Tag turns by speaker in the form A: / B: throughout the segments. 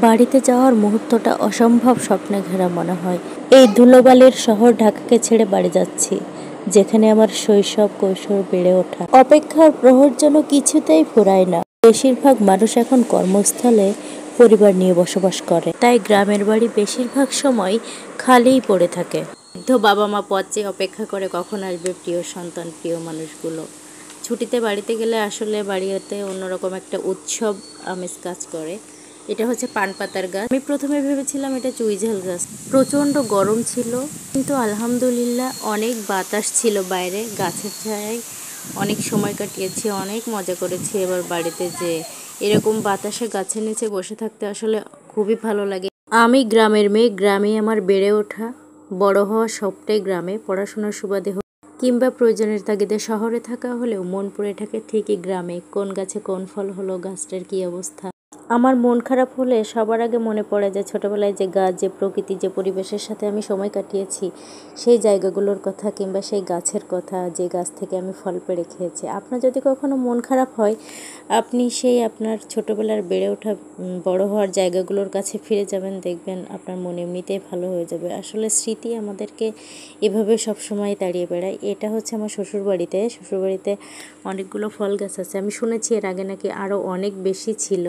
A: বাড়িতে যাওয়ার মুহূর্তটা অসম্ভব স্বপ্নে ঘেরা মনে হয়। এই ধুলোবালির শহর ঢাকাকে ছেড়ে বাড়ি যাচ্ছি, যেখানে আমার শৈশব কৈশোর বেড়ে ওঠা। অপেক্ষার প্রহর যেন কিছুতেই ফুরায় না। বেশিরভাগ মানুষ এখন কর্মস্থলে পরিবার নিয়ে বসবাস করে, তাই গ্রামের বাড়ি বেশিরভাগ সময় খালিই পড়ে থাকে। বৃদ্ধ বাবা মা পথ চেয়ে অপেক্ষা করে কখন আসবে প্রিয় সন্তান, প্রিয় মানুষগুলো। ছুটিতে বাড়িতে গেলে আসলে বাড়িতে অন্যরকম একটা উৎসব আমেজ কাজ করে। এটা হচ্ছে পান পাতার গাছ। আমি প্রথমে ভেবেছিলাম এটা চুইঝাল গাছ। প্রচণ্ড গরম ছিল, কিন্তু আলহামদুলিল্লাহ অনেক বাতাস ছিল বাইরে। গাছের ছায়ায় অনেক সময় কাটিয়েছি, অনেক মজা করেছি। এবার বাড়িতে যে এরকম বাতাসে গাছের নিচে বসে থাকতে আসলে খুবই ভালো লাগে। আমি গ্রামের মেয়ে, গ্রামে আমার বেড়ে ওঠা, বড় হওয়া সবটাই গ্রামে। পড়াশোনার সুবাদে হোক কিংবা প্রয়োজনের তাগিদে শহরে থাকা হলেও মন পড়ে থাকে ঠিকই গ্রামে। কোন গাছে কোন ফল হলো, গাছটার কী অবস্থা। আমার মন খারাপ হলে সবার আগে মনে পড়ে যে ছোটোবেলায় যে গাছ, যে প্রকৃতি, যে পরিবেশের সাথে আমি সময় কাটিয়েছি, সেই জায়গাগুলোর কথা কিংবা সেই গাছের কথা, যে গাছ থেকে আমি ফল পেড়ে খেয়েছি। আপনার যদি কখনো মন খারাপ হয়, আপনি সেই আপনার ছোটোবেলার বেড়ে ওঠা বড় হওয়ার জায়গাগুলোর কাছে ফিরে যাবেন, দেখবেন আপনার মন এমনিতেই ভালো হয়ে যাবে। আসলে স্মৃতি আমাদেরকে এভাবে সবসময় তাড়িয়ে বেড়ায়। এটা হচ্ছে আমার শ্বশুরবাড়িতে। শ্বশুরবাড়িতে অনেকগুলো ফল গাছ আছে। আমি শুনেছি এর আগে নাকি আরও অনেক বেশি ছিল।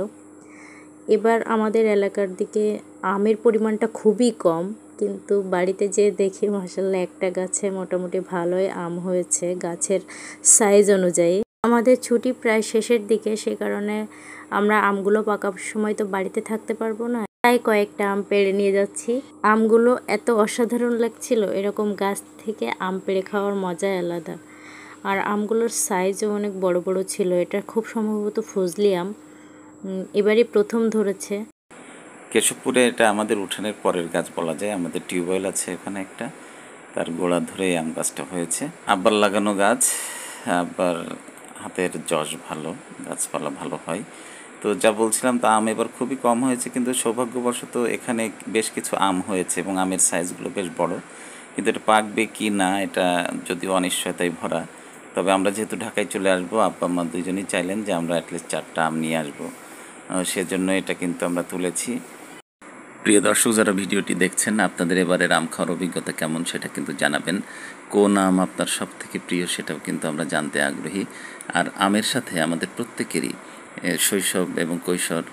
A: এবার আমাদের এলাকার দিকে আমের পরিমাণটা খুবই কম, কিন্তু বাড়িতে যেয়ে দেখি মাশাআল্লাহ একটা গাছে মোটামুটি ভালোই আম হয়েছে গাছের সাইজ অনুযায়ী। আমাদের ছুটি প্রায় শেষের দিকে, সে কারণে আমরা আমগুলো পাকার সময় তো বাড়িতে থাকতে পারবো না, তাই কয়েকটা আম পেড়ে নিয়ে যাচ্ছি। আমগুলো এত অসাধারণ লাগছিল, এরকম গাছ থেকে আম পেড়ে খাওয়ার মজাই আলাদা। আর আমগুলোর সাইজও অনেক বড় বড় ছিল। এটা খুব সম্ভবত ফজলি আম, এবারই প্রথম ধরেছে।
B: কেশবপুরে এটা আমাদের উঠানের পরের গাছ বলা যায়। আমাদের টিউবওয়েল আছে এখানে একটা, তার গোড়া ধরে আম গাছটা হয়েছে। আব্বার লাগানো গাছ, আব্বার হাতের যশ ভালো, গাছপালা ভালো হয়। তো যা বলছিলাম তা আম এবার খুবই কম হয়েছে, কিন্তু সৌভাগ্যবশত এখানে বেশ কিছু আম হয়েছে এবং আমের সাইজগুলো বেশ বড়। কিন্তু এটা পাকবে কি না এটা যদিও অনিশ্চয়তায় ভরা। তবে আমরা যেহেতু ঢাকায় চলে আসবো, আব্বা মা দুজনেই চাইলেন যে আমরা অ্যাটলিস্ট 4টা আম নিয়ে আসবো, সেজন্য এটা কিন্তু আমরা তুলেছি। প্রিয় দর্শক, যারা ভিডিওটি দেখছেন, আপনাদের এবারের আম খাওয়ার অভিজ্ঞতা কেমন সেটা কিন্তু জানাবেন। কোন আম আপনার সব থেকে প্রিয় সেটাও কিন্তু আমরা জানতে আগ্রহী। আর আমের সাথে আমাদের প্রত্যেকেরই শৈশব এবং কৈশোর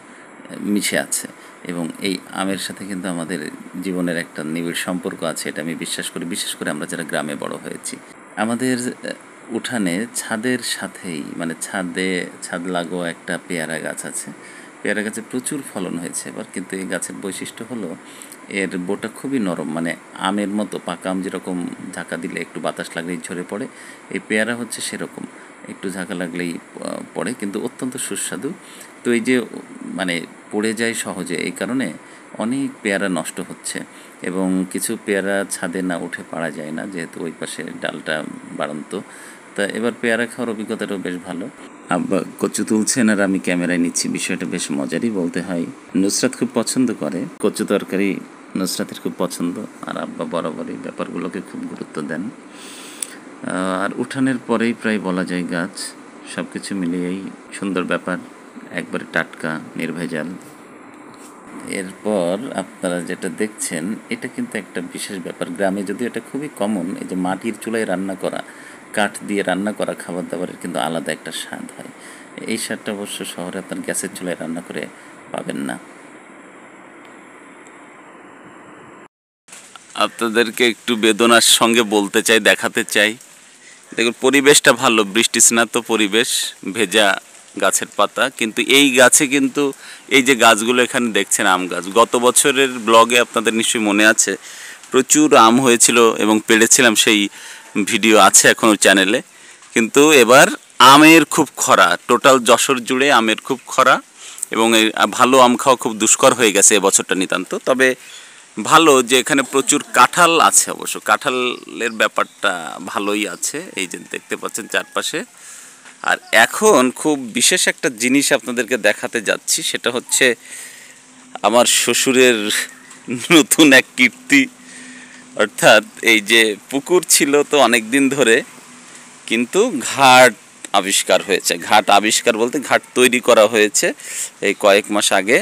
B: মিশে আছে, এবং এই আমের সাথে কিন্তু আমাদের জীবনের একটা নিবিড় সম্পর্ক আছে, এটা আমি বিশ্বাস করি। বিশেষ করে আমরা যারা গ্রামে বড় হয়েছি, আমাদের উঠানে ছাদের সাথেই, মানে ছাদ লাগোয়া একটা পেয়ারা গাছ আছে। পেয়ারা গাছে প্রচুর ফলন হয়েছে এবার, কিন্তু এই গাছের বৈশিষ্ট্য হলো এর বোটা খুবই নরম, মানে আমের মতো। পাকা আম যেরকম ঝাঁকা দিলে একটু বাতাস লাগলেই ঝরে পড়ে, এই পেয়ারা হচ্ছে সেরকম, একটু ঝাঁকা লাগলেই পড়ে, কিন্তু অত্যন্ত সুস্বাদু। তো এই যে মানে পড়ে যায় সহজে, এই কারণে অনেক পেয়ারা নষ্ট হচ্ছে, এবং কিছু পেয়ারা ছাদে না উঠে পারা যায় না, যেহেতু ওই পাশে ডালটা বাড়ন্ত। তা এবার পেয়ারা খাওয়ার অভিজ্ঞতাটাও বেশ ভালো। আব্বা কচু তুলছেন আর আমি ক্যামেরায় নিচ্ছি, বিষয়টা বেশ মজারই বলতে হয়। নুসরাত খুব পছন্দ করে কচু তরকারি, নুসরাতের খুব পছন্দ, আর আব্বা বরাবরই ব্যাপারগুলোকে খুব গুরুত্ব দেন। আর উঠানের পরেই প্রায় বলা যায় গাছ, সব কিছু মিলিয়েই সুন্দর ব্যাপার, একবারে টাটকা নির্ভেজাল। এরপর আপনারা যেটা দেখছেন এটা কিন্তু একটা বিশেষ ব্যাপার। গ্রামে যদিও এটা খুবই কমন, এই যে মাটির চুলায় রান্না করা, কাঠ দিয়ে রান্না করা খাবার দাবারের কিন্তু আলাদা একটা স্বাদ হয়। এই স্বাদটা অবশ্য শহরে আপনার গ্যাসের চুলায় রান্না করে পাবেন না। আপনাদেরকে একটু বেদনার সঙ্গে বলতে চাই, দেখাতে চাই, দেখুন পরিবেশটা ভালো, বৃষ্টি স্নাত পরিবেশ, ভেজা গাছের পাতা, কিন্তু এই গাছে কিন্তু এই যে গাছগুলো এখানে দেখছেন আম গাছ, গত বছরের ব্লগে আপনাদের নিশ্চয়ই মনে আছে প্রচুর আম হয়েছিল এবং পেড়েছিলাম, সেই ভিডিও আছে এখনও চ্যানেলে। কিন্তু এবার আমের খুব খরা, টোটাল যশোর জুড়ে আমের খুব খরা, এবং এই ভালো আম খাওয়া খুব দুষ্কর হয়ে গেছে এবছরটা নিতান্ত। তবে ভালো যে এখানে প্রচুর কাঁঠাল আছে, অবশ্য কাঁঠালের ব্যাপারটা ভালোই আছে, এই যে দেখতে পাচ্ছেন চারপাশে। আর এখন খুব বিশেষ একটা জিনিস আপনাদেরকে দেখাতে যাচ্ছি, সেটা হচ্ছে আমার শ্বশুরের নতুন এক কীর্তি। অর্থাৎ এই যে পুকুর ছিল তো অনেক দিন ধরে, কিন্তু ঘাট আবিষ্কার হয়েছে। ঘাট আবিষ্কার বলতে ঘাট তৈরি করা হয়েছে এই কয়েক মাস আগে।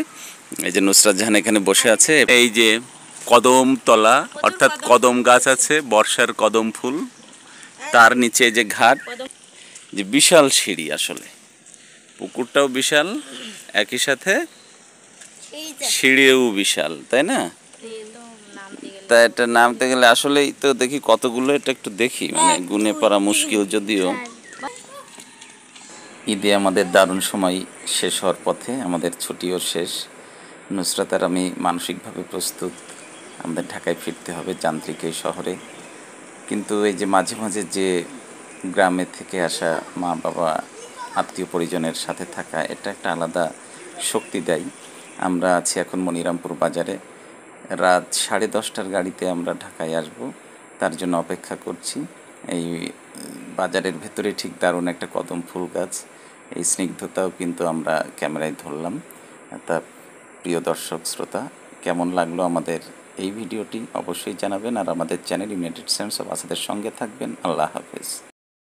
B: এই যে নুসরাত জাহান এখানে বসে আছে। এই যে কদম তলা অর্থাৎ কদম গাছ আছে, বর্ষার কদম ফুল, তার নিচে যে ঘাট, যে বিশাল সিঁড়ি, আসলে পুকুরটাও বিশাল, একই সাথে সিঁড়িও বিশাল, তাই না? তা এটা নামতে গেলে আসলেই তো দেখি কতগুলো, এটা একটু দেখি, মানে গুনে পড়া মুশকিল যদিও। ঈদে আমাদের দারুণ সময় শেষ হওয়ার পথে, আমাদের ছুটিও শেষ। নুসরাত আর আমি মানসিকভাবে প্রস্তুত, আমাদের ঢাকায় ফিরতে হবে যান্ত্রিক এই শহরে। কিন্তু এই যে মাঝে মাঝে যে গ্রামে থেকে আসা মা বাবা আত্মীয় পরিজনের সাথে থাকা, এটা একটা আলাদা শক্তি দেয়। আমরা আছি এখন মনিরামপুর বাজারে, রাত 10:30টার গাড়িতে আমরা ঢাকায় আসব, তার জন্য অপেক্ষা করছি। এই বাজারের ভেতরে ঠিক দারুণ একটা কদম ফুল গাছ, এই স্নিগ্ধতাও কিন্তু আমরা ক্যামেরায় ধরলাম। তা প্রিয় দর্শক শ্রোতা, কেমন লাগলো আমাদের এই ভিডিওটি অবশ্যই জানাবেন, আর আমাদের চ্যানেল ইউনাইটেড সেন্স অফ আসাদের সঙ্গে থাকবেন। আল্লাহ হাফেজ।